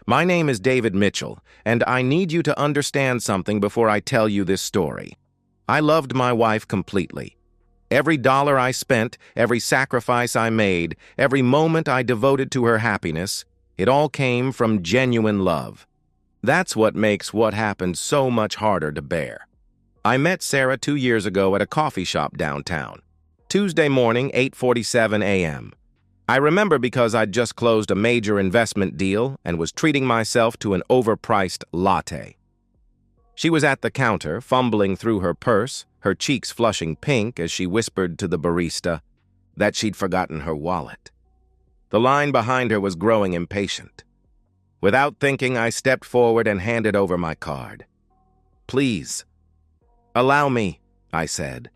My name is David Mitchell, and I need you to understand something before I tell you this story. I loved my wife completely. Every dollar I spent, every sacrifice I made, every moment I devoted to her happiness, it all came from genuine love. That's what makes what happened so much harder to bear. I met Sarah 2 years ago at a coffee shop downtown. Tuesday morning, 8:47 a.m. I remember because I'd just closed a major investment deal and was treating myself to an overpriced latte. She was at the counter, fumbling through her purse, her cheeks flushing pink as she whispered to the barista that she'd forgotten her wallet. The line behind her was growing impatient. Without thinking, I stepped forward and handed over my card. "Please, allow me," I said.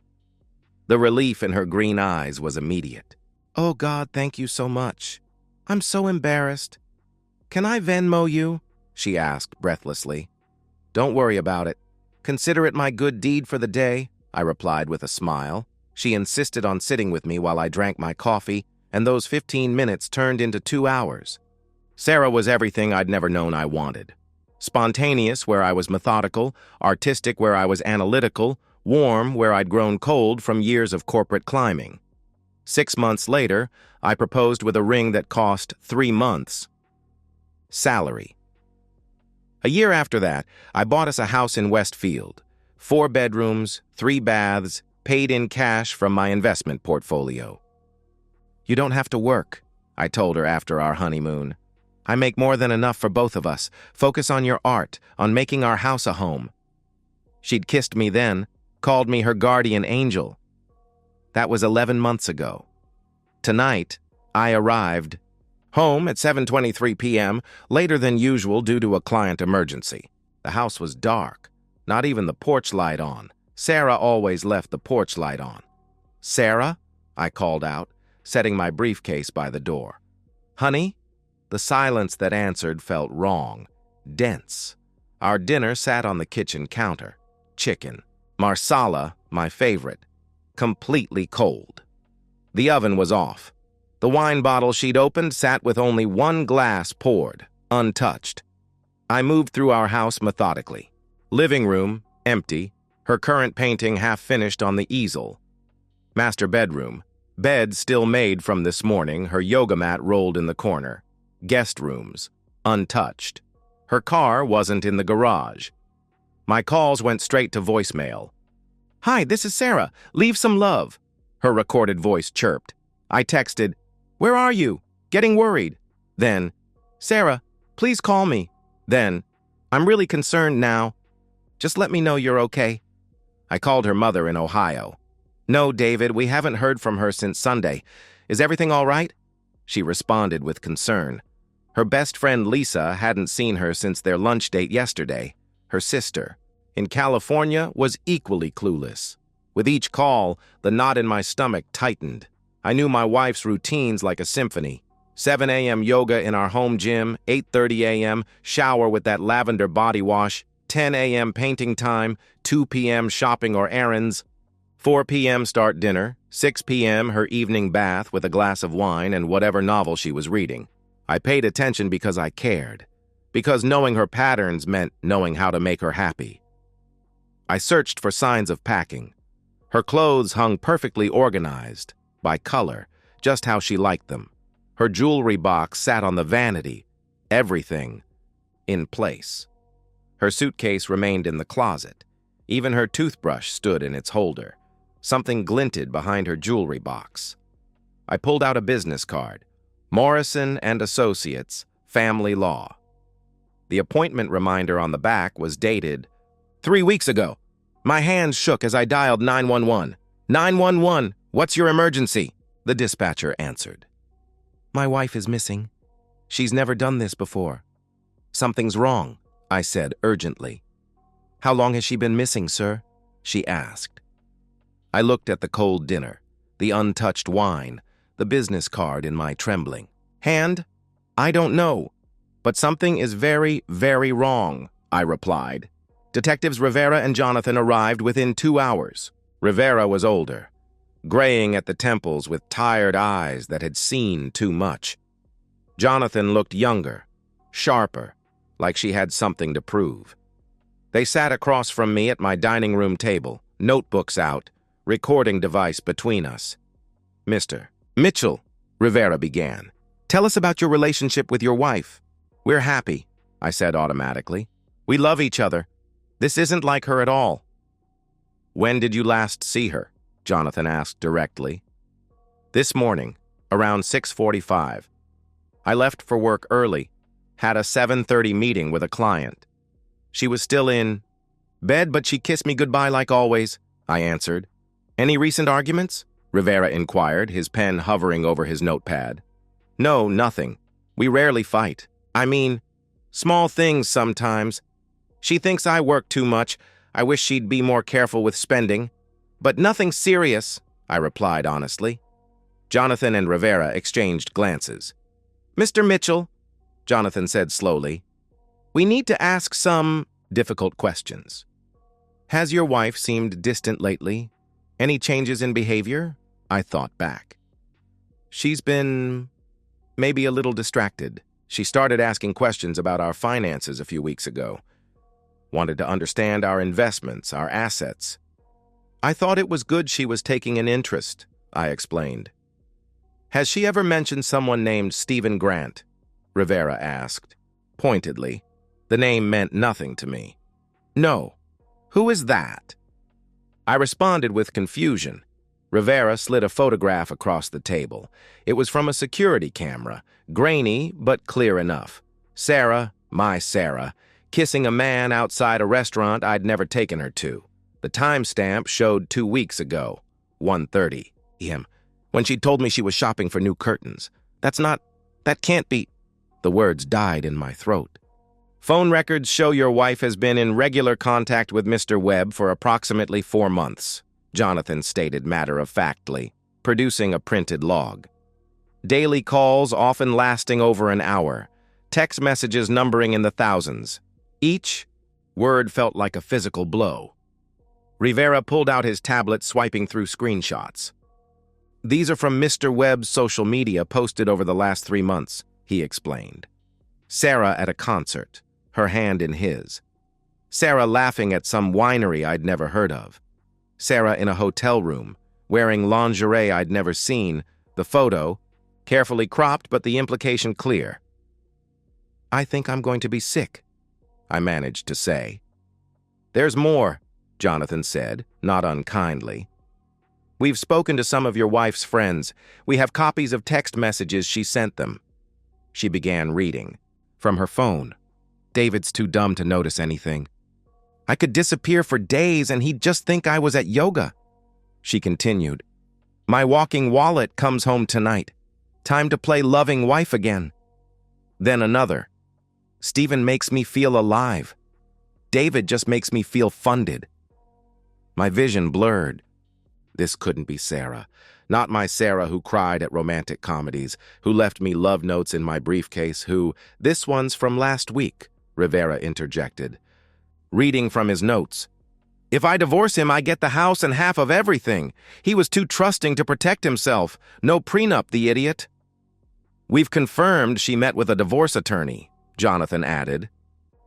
The relief in her green eyes was immediate. "Oh God, thank you so much. I'm so embarrassed. Can I Venmo you?" she asked breathlessly. "Don't worry about it. Consider it my good deed for the day," I replied with a smile. She insisted on sitting with me while I drank my coffee, and those 15 minutes turned into 2 hours. Sarah was everything I'd never known I wanted. Spontaneous where I was methodical, artistic where I was analytical, warm where I'd grown cold from years of corporate climbing. 6 months later, I proposed with a ring that cost 3 months' salary. A year after that, I bought us a house in Westfield. 4 bedrooms, 3 baths, paid in cash from my investment portfolio. "You don't have to work," I told her after our honeymoon. "I make more than enough for both of us. Focus on your art, on making our house a home." She'd kissed me then, called me her guardian angel. That was 11 months ago. Tonight, I arrived home at 7:23 p.m., later than usual due to a client emergency. The house was dark, not even the porch light on. Sarah always left the porch light on. "Sarah?" I called out, setting my briefcase by the door. "Honey?" The silence that answered felt wrong, dense. Our dinner sat on the kitchen counter. Chicken. Marsala, my favorite. Completely cold. The oven was off. The wine bottle she'd opened sat with only 1 glass poured, untouched. I moved through our house methodically. Living room, empty. Her current painting half finished on the easel. Master bedroom. Bed still made from this morning, her yoga mat rolled in the corner. Guest rooms, untouched. Her car wasn't in the garage. My calls went straight to voicemail. "Hi, this is Sarah. Leave some love," her recorded voice chirped. I texted, "Where are you? Getting worried." Then, "Sarah, please call me." Then, "I'm really concerned now. Just let me know you're okay." I called her mother in Ohio. "No, David, we haven't heard from her since Sunday. Is everything all right?" She responded with concern. Her best friend Lisa hadn't seen her since their lunch date yesterday. Her sister, in California, was equally clueless. With each call, the knot in my stomach tightened. I knew my wife's routines like a symphony. 7 a.m. yoga in our home gym, 8:30 a.m. shower with that lavender body wash, 10 a.m. painting time, 2 p.m. shopping or errands, 4 p.m. start dinner, 6 p.m. her evening bath with a glass of wine and whatever novel she was reading. I paid attention because I cared, because knowing her patterns meant knowing how to make her happy. I searched for signs of packing. Her clothes hung perfectly organized, by color, just how she liked them. Her jewelry box sat on the vanity, everything in place. Her suitcase remained in the closet. Even her toothbrush stood in its holder. Something glinted behind her jewelry box. I pulled out a business card. Morrison and Associates, Family Law. The appointment reminder on the back was dated 3 weeks ago. My hands shook as I dialed 911. 911, what's your emergency? The dispatcher answered. "My wife is missing. She's never done this before." "Something's wrong," I said urgently. "How long has she been missing, sir?" she asked. I looked at the cold dinner, the untouched wine, the business card in my trembling hand. "I don't know, but something is very, very wrong," I replied. Detectives Rivera and Jonathan arrived within 2 hours. Rivera was older, graying at the temples with tired eyes that had seen too much. Jonathan looked younger, sharper, like she had something to prove. They sat across from me at my dining room table, notebooks out, recording device between us. "Mr. Mitchell," Rivera began, "tell us about your relationship with your wife." "We're happy," I said automatically. "We love each other. This isn't like her at all." "When did you last see her?" Jonathan asked directly. "This morning, around 6:45. I left for work early, had a 7:30 meeting with a client. She was still in bed, but she kissed me goodbye like always," I answered. "Any recent arguments?" Rivera inquired, his pen hovering over his notepad. "No, nothing. We rarely fight. I mean, small things sometimes. She thinks I work too much. I wish she'd be more careful with spending. But nothing serious," I replied honestly. Jonathan and Rivera exchanged glances. "Mr. Mitchell," Jonathan said slowly, "we need to ask some difficult questions. Has your wife seemed distant lately? Any changes in behavior?" I thought back. "She's been maybe a little distracted. She started asking questions about our finances a few weeks ago. Wanted to understand our investments, our assets. I thought it was good she was taking an interest," I explained. "Has she ever mentioned someone named Stephen Grant?" Rivera asked, pointedly. The name meant nothing to me. "No. Who is that?" I responded with confusion. Rivera slid a photograph across the table. It was from a security camera, grainy but clear enough. Sarah, my Sarah, kissing a man outside a restaurant I'd never taken her to. The timestamp showed 2 weeks ago, 1:30 p.m., when she told me she was shopping for new curtains. That can't be. The words died in my throat. "Phone records show your wife has been in regular contact with Mr. Webb for approximately 4 months, Jonathan stated matter-of-factly, producing a printed log. Daily calls often lasting over an hour, text messages numbering in the thousands. Each word felt like a physical blow. Rivera pulled out his tablet, swiping through screenshots. "These are from Mr. Webb's social media posted over the last 3 months, he explained. Sarah at a concert, her hand in his. Sarah laughing at some winery I'd never heard of. Sarah in a hotel room, wearing lingerie I'd never seen, the photo, carefully cropped but the implication clear. "I think I'm going to be sick," I managed to say. "There's more," Jonathan said, not unkindly. "We've spoken to some of your wife's friends. We have copies of text messages she sent them." She began reading. From her phone. "David's too dumb to notice anything. I could disappear for days and he'd just think I was at yoga." She continued. "My walking wallet comes home tonight. Time to play loving wife again." Then another. "Stephen makes me feel alive. David just makes me feel funded." My vision blurred. This couldn't be Sarah. Not my Sarah who cried at romantic comedies, who left me love notes in my briefcase, who, "This one's from last week," Rivera interjected. Reading from his notes. "If I divorce him, I get the house and half of everything. He was too trusting to protect himself. No prenup, the idiot." "We've confirmed she met with a divorce attorney," Jonathan added.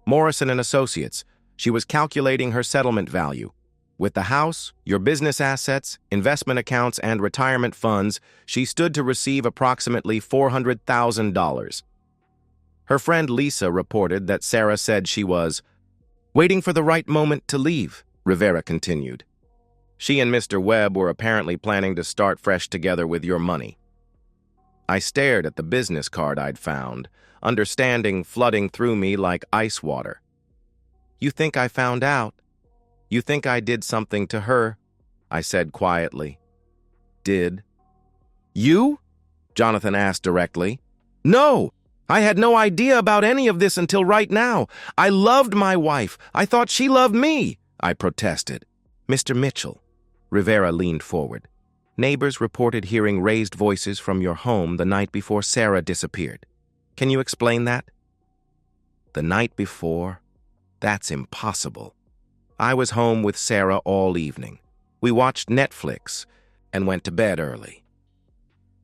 "Morrison and Associates. She was calculating her settlement value. With the house, your business assets, investment accounts, and retirement funds, she stood to receive approximately $400,000. Her friend Lisa reported that Sarah said she was waiting for the right moment to leave," Rivera continued. "She and Mr. Webb were apparently planning to start fresh together with your money." I stared at the business card I'd found, understanding flooding through me like ice water. "You think I found out? You think I did something to her?" I said quietly. "Did?" "You?" Jonathan asked directly. "No! I had no idea about any of this until right now. I loved my wife. I thought she loved me," I protested. "Mr. Mitchell," Rivera leaned forward. "Neighbors reported hearing raised voices from your home the night before Sarah disappeared. Can you explain that?" The night before? That's impossible. I was home with Sarah all evening. We watched Netflix and went to bed early.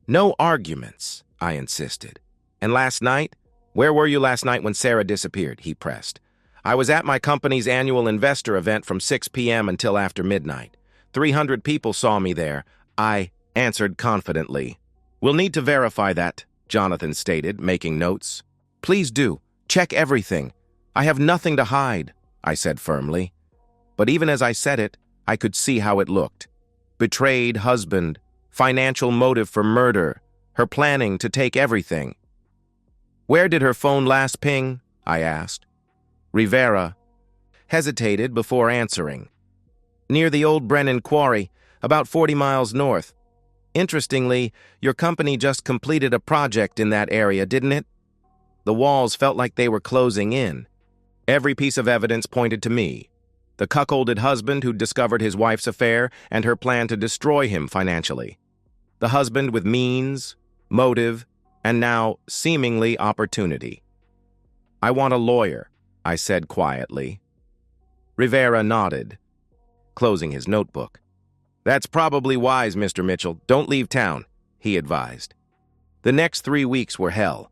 "No arguments," I insisted. "And last night, "Where were you last night when Sarah disappeared?" he pressed. "I was at my company's annual investor event from 6 p.m. until after midnight. 300 people saw me there," I answered confidently. "We'll need to verify that," Jonathan stated, making notes. "Please do. Check everything. I have nothing to hide," I said firmly. But even as I said it, I could see how it looked. Betrayed husband, financial motive for murder, her planning to take everything. "Where did her phone last ping?" I asked. Rivera hesitated before answering. "Near the old Brennan Quarry, about 40 miles north. Interestingly, your company just completed a project in that area, didn't it?" The walls felt like they were closing in. Every piece of evidence pointed to me. The cuckolded husband who'd discovered his wife's affair and her plan to destroy him financially. The husband with means, motive, and now, seemingly, opportunity. "I want a lawyer," I said quietly. Rivera nodded, closing his notebook. "That's probably wise, Mr. Mitchell. Don't leave town," he advised. The next 3 weeks were hell.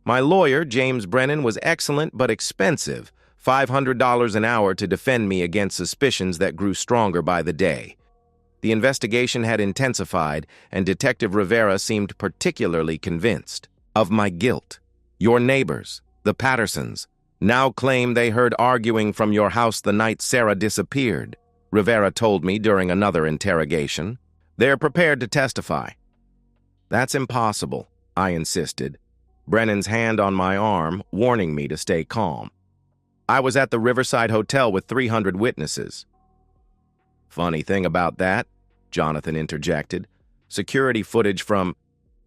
My lawyer, James Brennan, was excellent but expensive, $500 an hour to defend me against suspicions that grew stronger by the day. The investigation had intensified, and Detective Rivera seemed particularly convinced of my guilt. "Your neighbors, the Pattersons, now claim they heard arguing from your house the night Sarah disappeared," Rivera told me during another interrogation. "They're prepared to testify." "That's impossible," I insisted, Brennan's hand on my arm, warning me to stay calm. "I was at the Riverside Hotel with 300 witnesses." "Funny thing about that," Jonathan interjected, "security footage from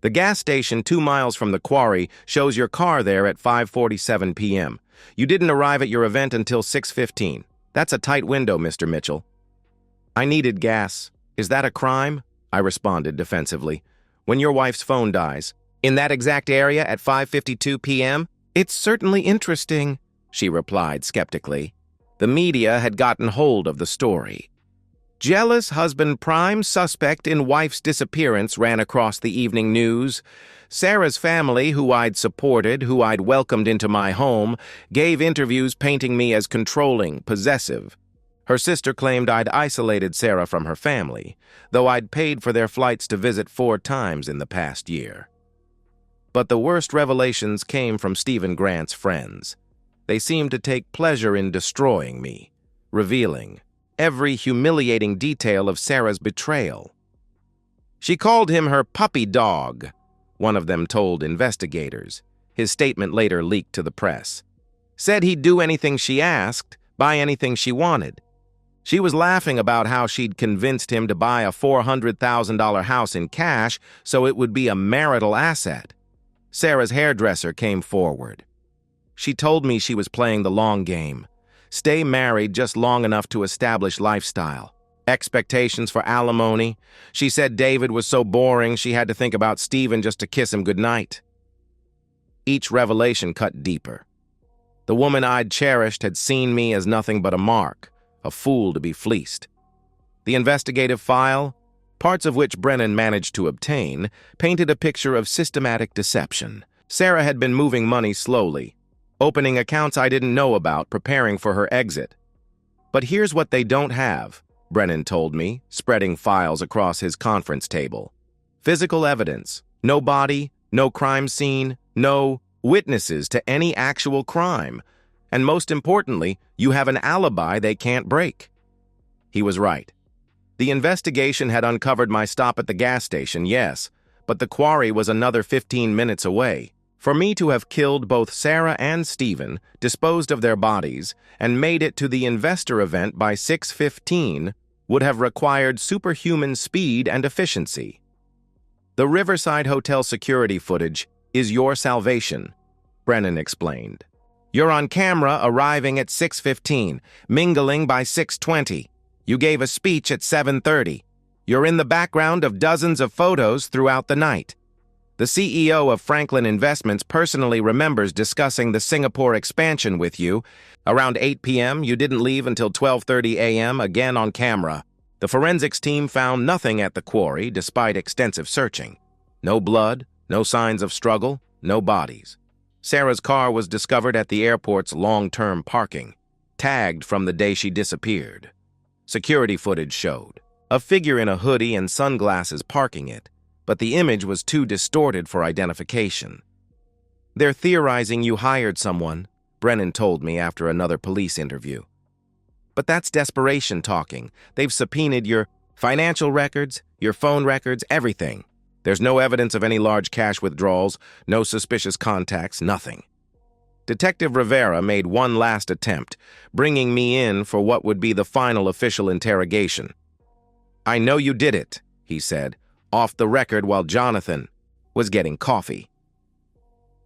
the gas station 2 miles from the quarry shows your car there at 5:47 p.m. You didn't arrive at your event until 6:15. That's a tight window, Mr. Mitchell." "I needed gas. Is that a crime?" I responded defensively. "When your wife's phone dies, in that exact area at 5:52 p.m.? "It's certainly interesting," she replied skeptically. The media had gotten hold of the story. "Jealous husband prime suspect in wife's disappearance," ran across the evening news. Sarah's family, who I'd supported, who I'd welcomed into my home, gave interviews painting me as controlling, possessive. Her sister claimed I'd isolated Sarah from her family, though I'd paid for their flights to visit 4 times in the past year. But the worst revelations came from Stephen Grant's friends. They seemed to take pleasure in destroying me, revealing every humiliating detail of Sarah's betrayal. "She called him her puppy dog," one of them told investigators. His statement later leaked to the press. "Said he'd do anything she asked, buy anything she wanted." She was laughing about how she'd convinced him to buy a $400,000 house in cash so it would be a marital asset. Sarah's hairdresser came forward. She told me she was playing the long game. Stay married just long enough to establish lifestyle. Expectations for alimony. She said David was so boring she had to think about Stephen just to kiss him goodnight. Each revelation cut deeper. The woman I'd cherished had seen me as nothing but a mark, a fool to be fleeced. The investigative file, parts of which Brennan managed to obtain, painted a picture of systematic deception. Sarah had been moving money slowly, opening accounts I didn't know about, preparing for her exit. "But here's what they don't have," Brennan told me, spreading files across his conference table. "Physical evidence. No body, no crime scene, no witnesses to any actual crime. And most importantly, you have an alibi they can't break." He was right. The investigation had uncovered my stop at the gas station, yes, but the quarry was another 15 minutes away. For me to have killed both Sarah and Stephen, disposed of their bodies, and made it to the investor event by 6:15 would have required superhuman speed and efficiency. "The Riverside Hotel security footage is your salvation," Brennan explained. "You're on camera arriving at 6:15, mingling by 6:20. You gave a speech at 7:30. You're in the background of dozens of photos throughout the night. The CEO of Franklin Investments personally remembers discussing the Singapore expansion with you. Around 8 p.m., you didn't leave until 12:30 a.m., again on camera. The forensics team found nothing at the quarry despite extensive searching. No blood, no signs of struggle, no bodies. Sarah's car was discovered at the airport's long-term parking, tagged from the day she disappeared. Security footage showed a figure in a hoodie and sunglasses parking it, but the image was too distorted for identification. "They're theorizing you hired someone," Brennan told me after another police interview. "But that's desperation talking. They've subpoenaed your financial records, your phone records, everything. There's no evidence of any large cash withdrawals, no suspicious contacts, nothing." Detective Rivera made one last attempt, bringing me in for what would be the final official interrogation. "I know you did it," he said, off the record while Jonathan was getting coffee.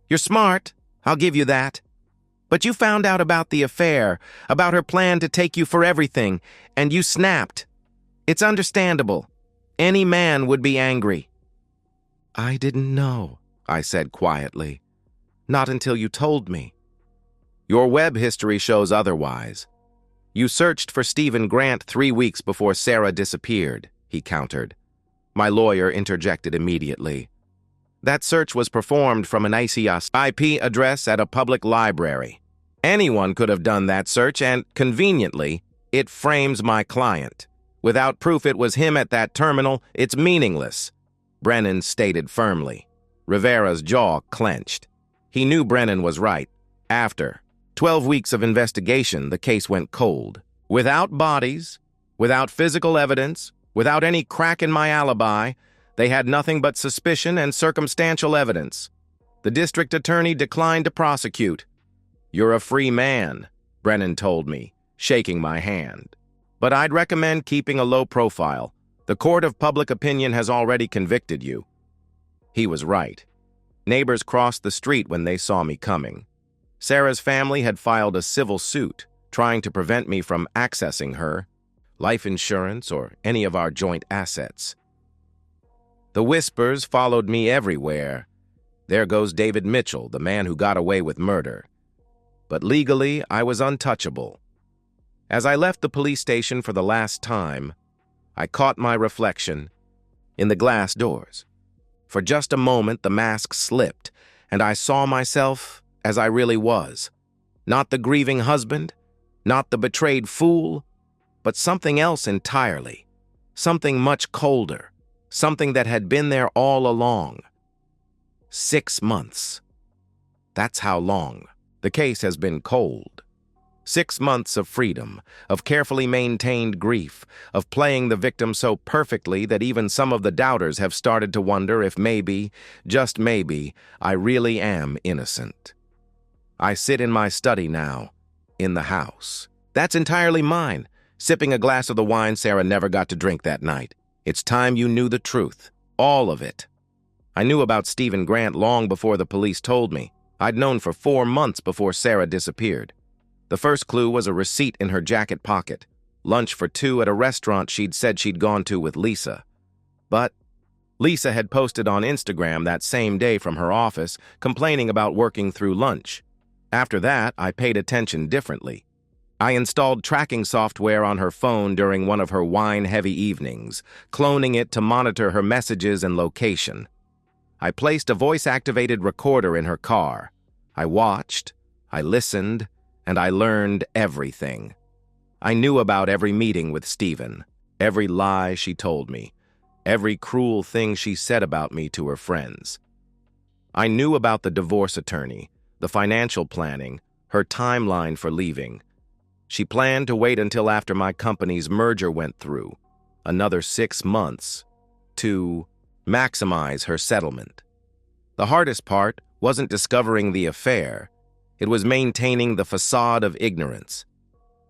"You're smart, I'll give you that. But you found out about the affair, about her plan to take you for everything, and you snapped. It's understandable. Any man would be angry." "I didn't know," I said quietly. "Not until you told me." "Your web history shows otherwise. You searched for Stephen Grant 3 weeks before Sarah disappeared," he countered. My lawyer interjected immediately. "That search was performed from an ICS IP address at a public library. Anyone could have done that search, and, conveniently, it frames my client. Without proof it was him at that terminal, it's meaningless," Brennan stated firmly. Rivera's jaw clenched. He knew Brennan was right. After 12 weeks of investigation, the case went cold. Without bodies, without physical evidence, without any crack in my alibi, they had nothing but suspicion and circumstantial evidence. The district attorney declined to prosecute. "You're a free man," Brennan told me, shaking my hand. "But I'd recommend keeping a low profile. The court of public opinion has already convicted you." He was right. Neighbors crossed the street when they saw me coming. Sarah's family had filed a civil suit, trying to prevent me from accessing her, life insurance, or any of our joint assets. The whispers followed me everywhere. "There goes David Mitchell, the man who got away with murder." But legally, I was untouchable. As I left the police station for the last time, I caught my reflection in the glass doors. For just a moment, the mask slipped, and I saw myself as I really was. Not the grieving husband, not the betrayed fool, but something else entirely. Something much colder, something that had been there all along. 6 months. That's how long the case has been cold. 6 months of freedom, of carefully maintained grief, of playing the victim so perfectly that even some of the doubters have started to wonder if maybe, just maybe, I really am innocent. I sit in my study now, in the house. That's entirely mine, sipping a glass of the wine Sarah never got to drink that night. It's time you knew the truth, all of it. I knew about Stephen Grant long before the police told me. I'd known for 4 months before Sarah disappeared. The first clue was a receipt in her jacket pocket, lunch for 2 at a restaurant she'd said she'd gone to with Lisa. But Lisa had posted on Instagram that same day from her office, complaining about working through lunch. After that, I paid attention differently. I installed tracking software on her phone during one of her wine-heavy evenings, cloning it to monitor her messages and location. I placed a voice-activated recorder in her car. I watched, I listened, and I learned everything. I knew about every meeting with Stephen, every lie she told me, every cruel thing she said about me to her friends. I knew about the divorce attorney, the financial planning, her timeline for leaving. She planned to wait until after my company's merger went through, another 6 months, to maximize her settlement. The hardest part wasn't discovering the affair. It was maintaining the facade of ignorance.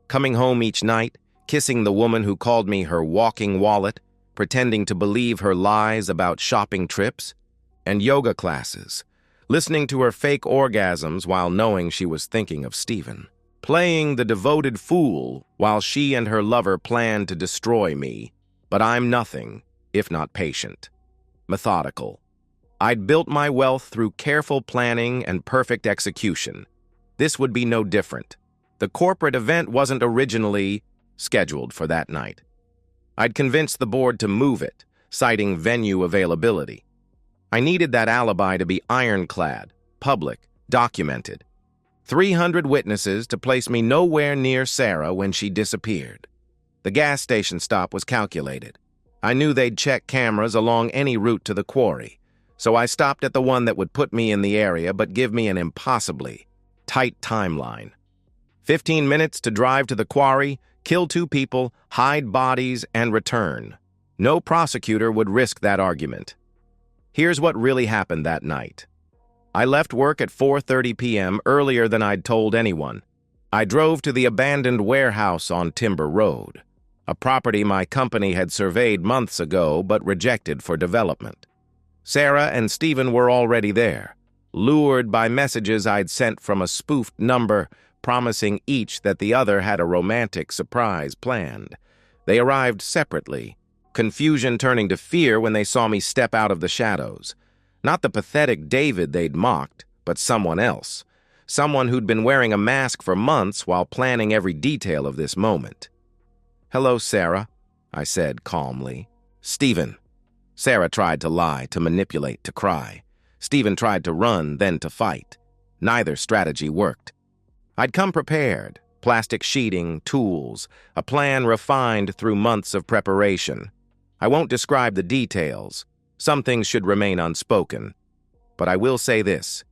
Coming home each night, kissing the woman who called me her walking wallet, pretending to believe her lies about shopping trips, and yoga classes, listening to her fake orgasms while knowing she was thinking of Stephen, playing the devoted fool while she and her lover planned to destroy me. But I'm nothing if not patient, methodical. I'd built my wealth through careful planning and perfect execution. This would be no different. The corporate event wasn't originally scheduled for that night. I'd convinced the board to move it, citing venue availability. I needed that alibi to be ironclad, public, Documented. 300 witnesses to place me nowhere near Sarah when she disappeared. The gas station stop was calculated. I knew they'd check cameras along any route to the quarry, so I stopped at the one that would put me in the area but give me an impossibly tight timeline. 15 minutes to drive to the quarry, kill 2 people, hide bodies, and return. No prosecutor would risk that argument. Here's what really happened that night. I left work at 4:30 p.m. earlier than I'd told anyone. I drove to the abandoned warehouse on Timber Road, a property my company had surveyed months ago but rejected for development. Sarah and Stephen were already there, lured by messages I'd sent from a spoofed number promising each that the other had a romantic surprise planned. They arrived separately, confusion turning to fear when they saw me step out of the shadows. Not the pathetic David they'd mocked, but someone else. Someone who'd been wearing a mask for months while planning every detail of this moment. "Hello, Sarah," I said calmly. "Stephen." Sarah tried to lie, to manipulate, to cry. Stephen tried to run, then to fight. Neither strategy worked. I'd come prepared. Plastic sheeting, tools, a plan refined through months of preparation. I won't describe the details. Some things should remain unspoken. But I will say this.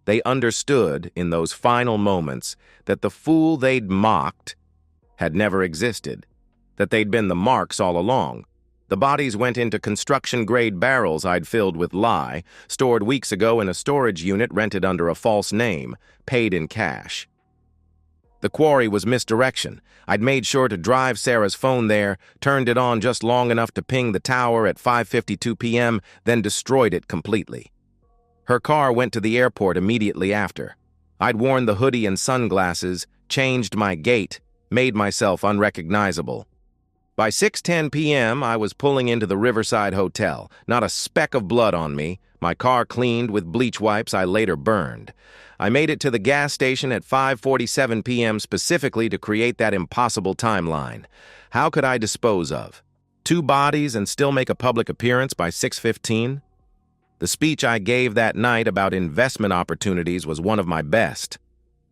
They understood in those final moments that the fool they'd mocked had never existed, that they'd been the marks all along. The bodies went into construction-grade barrels I'd filled with lye, stored weeks ago in a storage unit rented under a false name, paid in cash. The quarry was misdirection. I'd made sure to drive Sarah's phone there, turned it on just long enough to ping the tower at 5:52 p.m., then destroyed it completely. Her car went to the airport immediately after. I'd worn the hoodie and sunglasses, changed my gait, made myself unrecognizable. By 6:10 p.m., I was pulling into the Riverside Hotel, not a speck of blood on me, my car cleaned with bleach wipes I later burned. I made it to the gas station at 5:47 p.m. specifically to create that impossible timeline. How could I dispose of 2 bodies and still make a public appearance by 6:15? The speech I gave that night about investment opportunities was one of my best.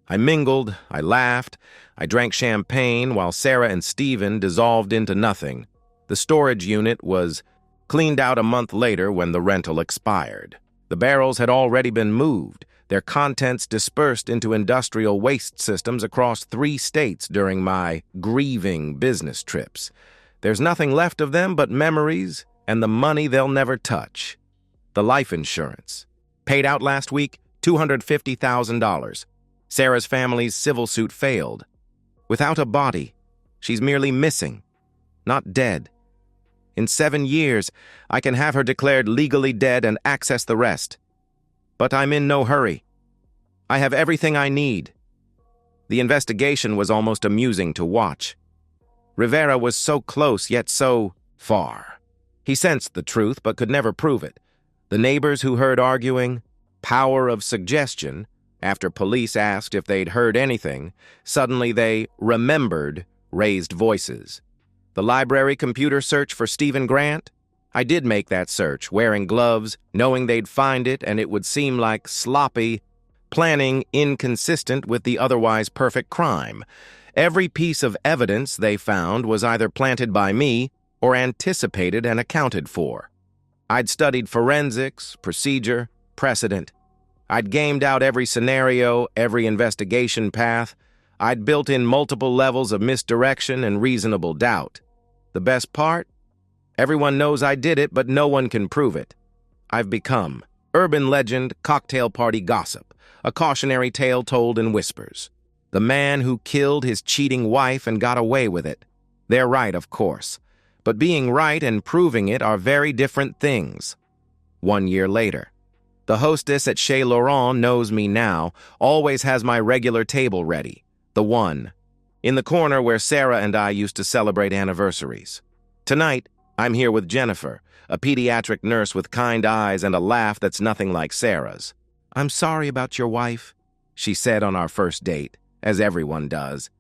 I mingled, I laughed, I drank champagne while Sarah and Stephen dissolved into nothing. The storage unit was cleaned out a month later when the rental expired. The barrels had already been moved, their contents dispersed into industrial waste systems across 3 states during my grieving business trips. There's nothing left of them but memories and the money they'll never touch. The life insurance. Paid out last week, $250,000. Sarah's family's civil suit failed. Without a body, she's merely missing, not dead. In 7 years, I can have her declared legally dead and access the rest. But I'm in no hurry. I have everything I need. The investigation was almost amusing to watch. Rivera was so close yet so far. He sensed the truth but could never prove it. The neighbors who heard arguing, power of suggestion, after police asked if they'd heard anything, suddenly they remembered raised voices. The library computer search for Stephen Grant? I did make that search, wearing gloves, knowing they'd find it and it would seem like sloppy planning inconsistent with the otherwise perfect crime. Every piece of evidence they found was either planted by me or anticipated and accounted for. I'd studied forensics, procedure, precedent. I'd gamed out every scenario, every investigation path. I'd built in multiple levels of misdirection and reasonable doubt. The best part? Everyone knows I did it, but no one can prove it. I've become urban legend, cocktail party gossip, a cautionary tale told in whispers. The man who killed his cheating wife and got away with it. They're right, of course. But being right and proving it are very different things. 1 year later. The hostess at Chez Laurent knows me now, always has my regular table ready. The one. In the corner where Sarah and I used to celebrate anniversaries. Tonight, I'm here with Jennifer, a pediatric nurse with kind eyes and a laugh that's nothing like Sarah's. "I'm sorry about your wife," she said on our first date, as everyone does.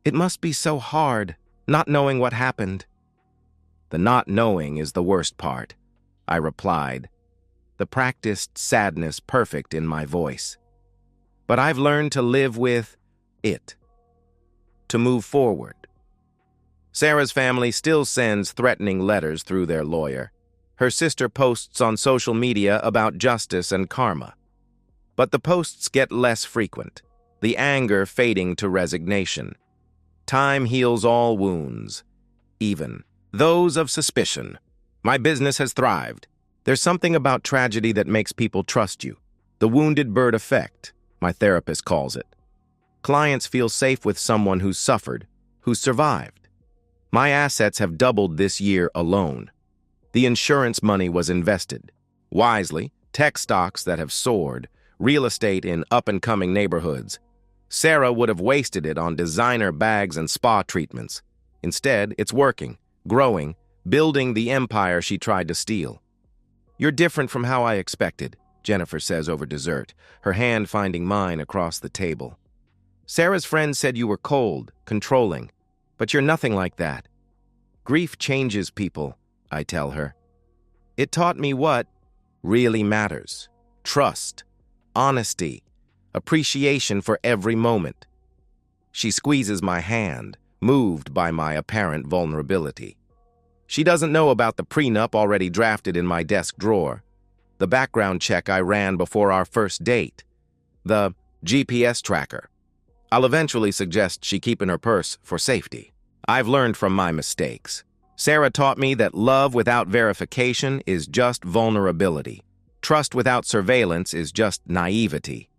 "It must be so hard, not knowing what happened." "The not knowing is the worst part," I replied, the practiced sadness perfect in my voice. but I've learned to live with it, to move forward. Sarah's family still sends threatening letters through their lawyer. Her sister posts on social media about justice and karma. But the posts get less frequent, the anger fading to resignation. Time heals all wounds, even those of suspicion. My business has thrived. There's something about tragedy that makes people trust you. The wounded bird effect, my therapist calls it. Clients feel safe with someone who's suffered, who's survived. My assets have doubled this year alone. The insurance money was invested. Wisely, tech stocks that have soared, real estate in up-and-coming neighborhoods. Sarah would have wasted it on designer bags and spa treatments. Instead, it's working, growing, building the empire she tried to steal. You're different from how I expected, Jennifer says over dessert, her hand finding mine across the table. Sarah's friend said you were cold, controlling, but you're nothing like that. Grief changes people, I tell her. It taught me what really matters: trust, honesty, appreciation for every moment. She squeezes my hand, moved by my apparent vulnerability. She doesn't know about the prenup already drafted in my desk drawer, the background check I ran before our first date, the GPS tracker. I'll eventually suggest she keep in her purse for safety. I've learned from my mistakes. Sarah taught me that love without verification is just vulnerability. Trust without surveillance is just naivety.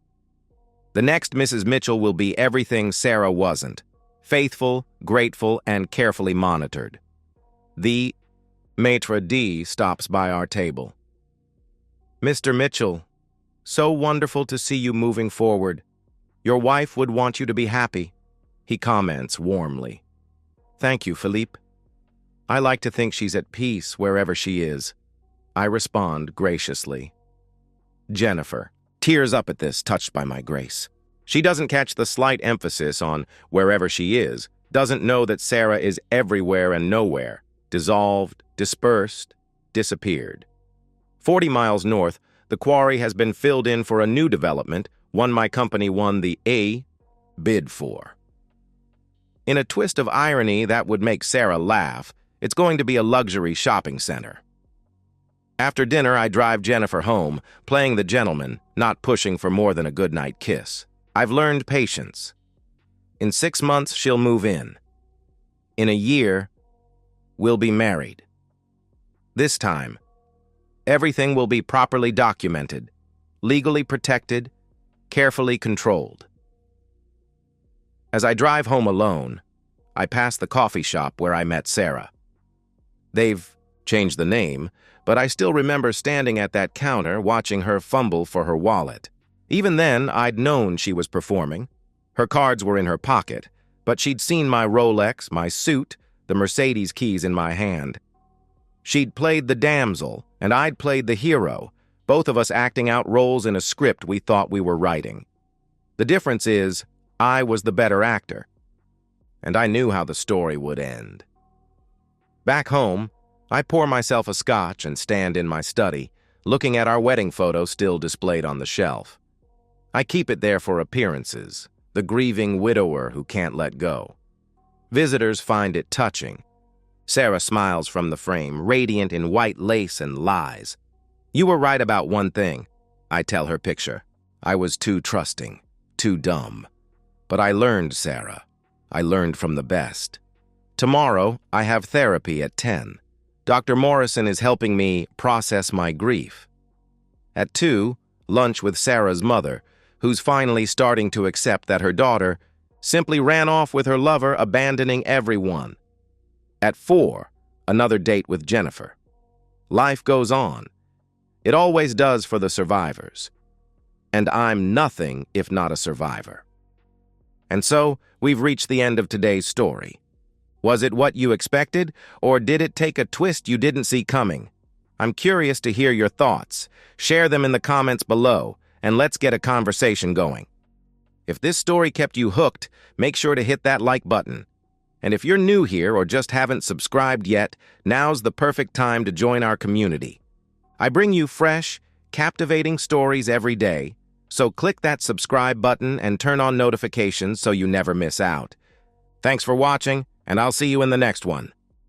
The next Mrs. Mitchell will be everything Sarah wasn't: faithful, grateful, and carefully monitored. The maitre d' stops by our table. Mr. Mitchell, so wonderful to see you moving forward. Your wife would want you to be happy, he comments warmly. Thank you, Philippe. I like to think she's at peace wherever she is. I respond graciously. Jennifer tears up at this, touched by my grace. She doesn't catch the slight emphasis on wherever she is, doesn't know that Sarah is everywhere and nowhere, dissolved, dispersed, disappeared. 40 miles north, the quarry has been filled in for a new development, one my company won the A bid for. In a twist of irony that would make Sarah laugh, it's going to be a luxury shopping center. After dinner, I drive Jennifer home, playing the gentleman, not pushing for more than a goodnight kiss. I've learned patience. In 6 months, she'll move in. In a year, we'll be married. This time, everything will be properly documented, legally protected, carefully controlled. As I drive home alone, I pass the coffee shop where I met Sarah. They've changed the name, but I still remember standing at that counter watching her fumble for her wallet. Even then, I'd known she was performing. Her cards were in her pocket, but she'd seen my Rolex, my suit, the Mercedes keys in my hand. She'd played the damsel, and I'd played the hero, both of us acting out roles in a script we thought we were writing. The difference is, I was the better actor, and I knew how the story would end. Back home, I pour myself a scotch and stand in my study, looking at our wedding photo still displayed on the shelf. I keep it there for appearances, the grieving widower who can't let go. Visitors find it touching. Sarah smiles from the frame, radiant in white lace and lies. You were right about one thing, I tell her picture. I was too trusting, too dumb. But I learned, Sarah. I learned from the best. Tomorrow, I have therapy at 10. Dr. Morrison is helping me process my grief. At 2, lunch with Sarah's mother, who's finally starting to accept that her daughter simply ran off with her lover, abandoning everyone. At 4, another date with Jennifer. Life goes on. It always does for the survivors. And I'm nothing if not a survivor. And so, we've reached the end of today's story. Was it what you expected, or did it take a twist you didn't see coming? I'm curious to hear your thoughts. Share them in the comments below, and let's get a conversation going. If this story kept you hooked, make sure to hit that like button. And if you're new here or just haven't subscribed yet, now's the perfect time to join our community. I bring you fresh, captivating stories every day, So click that subscribe button and turn on notifications so you never miss out. Thanks for watching, and I'll see you in the next one.